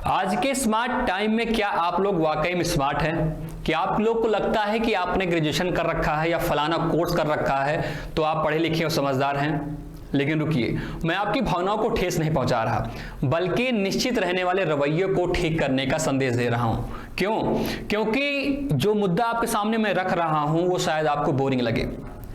आज के smart time में क्या आप लोग वाकई में स्मार्ट हैं? क्या आप लोग को लगता है कि आपने ग्रेजुएशन कर रखा है या फलाना कोर्स कर रखा है तो आप पढ़े लिखे और समझदार हैं? लेकिन रुकिए, मैं आपकी भावनाओं को ठेस नहीं पहुंचा रहा, बल्कि निश्चित रहने वाले रवैये को ठीक करने का संदेश दे रहा हूं। क्यों? क्योंकि जो मुद्दा आपके सामने मैं रख रहा हूं वो शायद आपको बोरिंग लगे।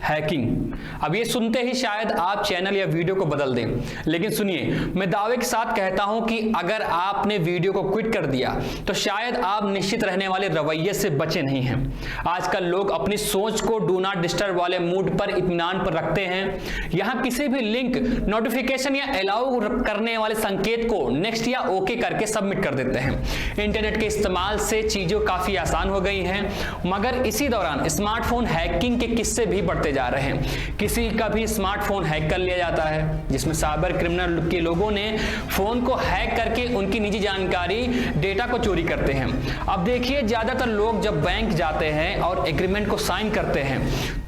हैकिंग। अब ये सुनते ही शायद आप चैनल या वीडियो को बदल दें, लेकिन सुनिए, मैं दावे के साथ कहता हूं कि अगर आपने वीडियो को क्विट कर दिया तो शायद आप निश्चित रहने वाले रवैये से बचे नहीं हैं। आजकल लोग अपनी सोच को डू नॉट डिस्टर्ब वाले मूड पर इत्मीनान पर रखते हैं। यहां किसी भी लिंक, नोटिफिकेशन या अलाउ करने वाले संकेत को नेक्स्ट या ओके करके सबमिट कर देते हैं। इंटरनेट के इस्तेमाल से चीजें काफी आसान हो गई हैं, मगर इसी दौरान स्मार्टफोन हैकिंग के किस्से भी बढ़ते जा रहे हैं। किसी का भी स्मार्टफोन हैक कर लिया जाता है, जिसमें साइबर क्रिमिनल के लोगों ने फोन को हैक करके उनकी निजी जानकारी, डेटा को चोरी करते हैं। अब देखिए, ज्यादातर लोग जब बैंक जाते हैं और एग्रीमेंट को साइन करते हैं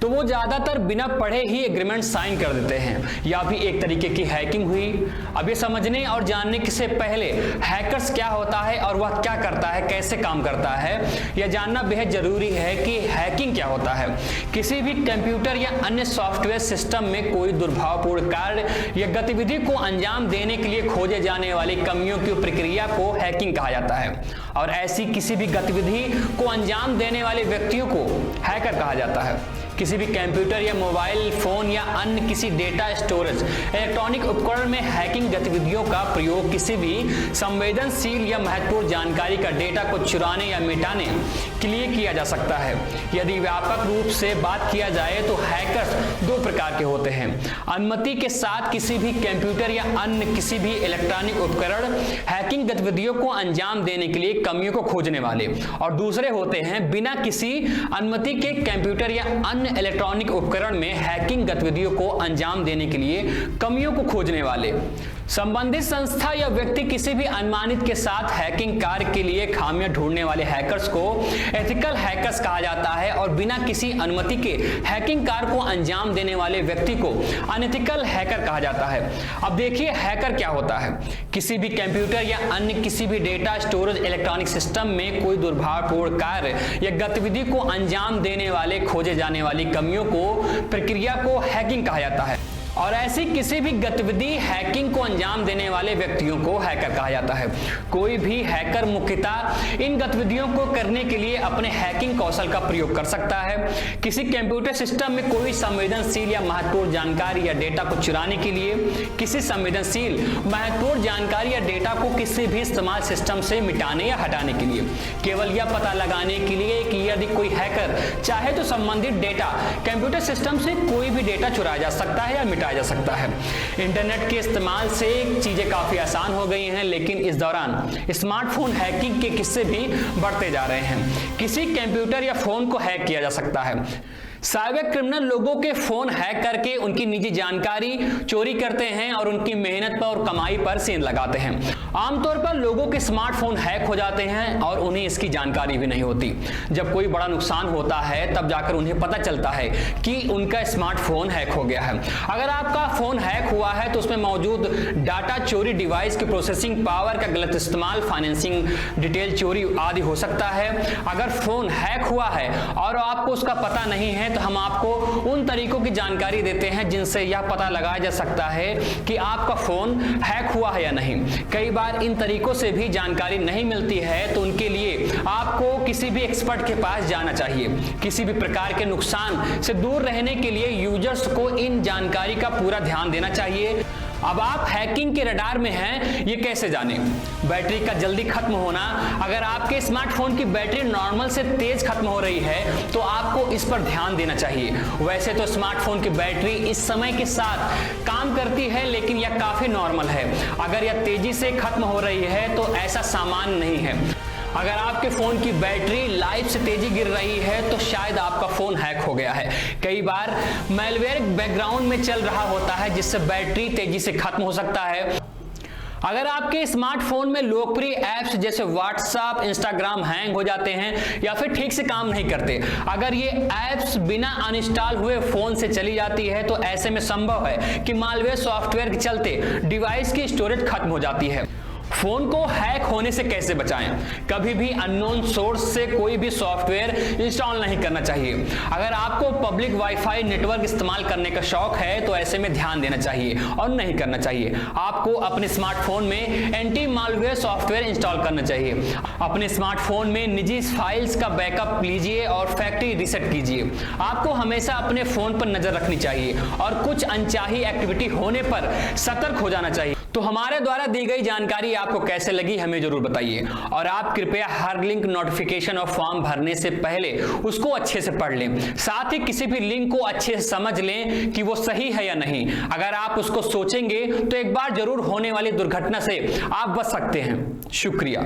तो वो ज्यादातर बिना पढ़े ही एग्रीमेंट साइन कर देते हैं, या भी एक तरीके की हैकिंग हुई। अब ये समझने और जानने से पहले हैकर्स क्या होता है और वह क्या करता है, कैसे काम करता है, यह जानना बेहद जरूरी है कि हैकिंग क्या होता है। किसी भी कंप्यूटर या अन्य सॉफ्टवेयर सिस्टम में कोई दुर्भावपूर्ण कार्य या गतिविधि को अंजाम देने के लिए खोजे जाने वाली कमियों की प्रक्रिया को हैकिंग कहा जाता है, और ऐसी किसी भी गतिविधि को अंजाम देने वाले व्यक्तियों को हैकर कहा जाता है। किसी भी कंप्यूटर या मोबाइल फोन या अन्य किसी डेटा स्टोरेज इलेक्ट्रॉनिक उपकरण में हैकिंग गतिविधियों का प्रयोग किसी भी संवेदनशील या महत्वपूर्ण जानकारी का डेटा को चुराने या मिटाने के लिए किया जा सकता है। यदि व्यापक रूप से बात किया जाए तो हैकर्स दो प्रकार के होते हैं। अनुमति के साथ किसी भी कंप्यूटर या अन्य किसी भी इलेक्ट्रॉनिक उपकरण हैकिंग गतिविधियों को अंजाम देने के लिए कमियों को खोजने वाले, और दूसरे होते हैं बिना किसी अनुमति के कंप्यूटर या अन्य इलेक्ट्रॉनिक उपकरण में हैकिंग गतिविधियों को अंजाम देने के लिए कमियों को खोजने वाले। संबंधित संस्था या व्यक्ति किसी भी अनुमानित के साथ हैकिंग कार्य के लिए खामियां ढूंढने वाले हैकर्स को एथिकल हैकर्स कहा जाता है, और बिना किसी अनुमति के हैकिंग कार्य को अंजाम देने वाले व्यक्ति को अनएथिकल हैकर कहा जाता है। अब देखिए, हैकर क्या होता है। किसी भी कंप्यूटर या अन्य किसी भी डेटा स्टोरेज इलेक्ट्रॉनिक सिस्टम में कोई दुर्भावपूर्ण कार्य या गतिविधि को अंजाम देने वाले खोजे जाने वाली कमियों को, प्रक्रिया को हैकिंग कहा जाता है, और ऐसी किसी भी गतिविधि हैकिंग को अंजाम देने वाले व्यक्तियों को हैकर कहा जाता है। कोई भी हैकर मुख्यतः इन गतिविधियों को करने के लिए अपने हैकिंग कौशल का प्रयोग कर सकता है। किसी कंप्यूटर सिस्टम में कोई संवेदनशील या महत्वपूर्ण जानकारी या डेटा को चुराने के लिए, किसी संवेदनशील महत्वपूर्ण जानकारी या डेटा को किसी भी इस्तेमाल सिस्टम से मिटाने या हटाने के लिए, केवल यह पता लगाने के लिए कि यदि कोई हैकर चाहे तो संबंधित डेटा कंप्यूटर सिस्टम से कोई भी डेटा चुराया जा सकता है या जा सकता है। इंटरनेट के इस्तेमाल से चीजें काफी आसान हो गई हैं, लेकिन इस दौरान स्मार्टफोन हैकिंग के किस्से भी बढ़ते जा रहे हैं। किसी कंप्यूटर या फोन को हैक किया जा सकता है। साइबर क्रिमिनल लोगों के फोन हैक करके उनकी निजी जानकारी चोरी करते हैं और उनकी मेहनत पर और कमाई पर सेंध लगाते हैं। आमतौर पर लोगों के स्मार्टफोन हैक हो जाते हैं और उन्हें इसकी जानकारी भी नहीं होती। जब कोई बड़ा नुकसान होता है तब जाकर उन्हें पता चलता है कि उनका स्मार्टफोन हैक हो गया है। अगर आपका फोन हैक हुआ है तो उसमें मौजूद डाटा चोरी, डिवाइस की प्रोसेसिंग पावर का गलत इस्तेमाल, फाइनेंसिंग डिटेल चोरी आदि हो सकता है। अगर फोन हैक हुआ है और आपको उसका पता नहीं है तो हम आपको उन तरीकों की जानकारी देते हैं जिनसे यह पता लगाया जा सकता है कि आपका फोन हैक हुआ है या नहीं। कई बार इन तरीकों से भी जानकारी नहीं मिलती है, तो उनके लिए आपको किसी भी एक्सपर्ट के पास जाना चाहिए। किसी भी प्रकार के नुकसान से दूर रहने के लिए यूजर्स को इन जानकारी का पूरा ध्यान देना चाहिए। अब आप हैकिंग के रडार में हैं, ये कैसे जानें? बैटरी का जल्दी खत्म होना। अगर आपके स्मार्टफोन की बैटरी नॉर्मल से तेज खत्म हो रही है तो आपको इस पर ध्यान देना चाहिए। वैसे तो स्मार्टफोन की बैटरी इस समय के साथ काम करती है, लेकिन यह काफी नॉर्मल है। अगर यह तेजी से खत्म हो रही है तो ऐसा सामान्य नहीं है। अगर आपके फोन की बैटरी लाइफ से तेजी गिर रही है तो शायद आपका फोन हैक हो गया है। कई बार मैलवेयर बैकग्राउंड में चल रहा होता है जिससे बैटरी तेजी से खत्म हो सकता है। अगर आपके स्मार्टफोन में लोकप्रिय ऐप्स जैसे व्हाट्सएप, इंस्टाग्राम हैंग हो जाते हैं या फिर ठीक से काम नहीं करते, अगर ये ऐप्स बिना अनइंस्टॉल हुए फोन से चली जाती है तो ऐसे में संभव है कि मालवेयर सॉफ्टवेयर के चलते डिवाइस की स्टोरेज खत्म हो जाती है। फोन को हैक होने से कैसे बचाएं? कभी भी अननोन सोर्स से कोई भी सॉफ्टवेयर इंस्टॉल नहीं करना चाहिए। अगर आपको पब्लिक वाईफाई नेटवर्क इस्तेमाल करने का शौक है तो ऐसे में ध्यान देना चाहिए और नहीं करना चाहिए। आपको अपने स्मार्टफोन में एंटी मालवेयर सॉफ्टवेयर इंस्टॉल करना चाहिए। अपने स्मार्टफोन में निजी फाइल्स का बैकअप लीजिए और फैक्ट्री रीसेट कीजिए। आपको हमेशा अपने फोन पर नजर रखनी चाहिए और कुछ अनचाही एक्टिविटी होने पर सतर्क हो जाना चाहिए। तो हमारे द्वारा दी गई जानकारी आपको कैसे लगी हमें जरूर बताइए, और आप कृपया हर लिंक, नोटिफिकेशन और फॉर्म भरने से पहले उसको अच्छे से पढ़ लें। साथ ही किसी भी लिंक को अच्छे से समझ लें कि वो सही है या नहीं। अगर आप उसको सोचेंगे तो एक बार जरूर होने वाली दुर्घटना से आप बच सकते हैं। शुक्रिया।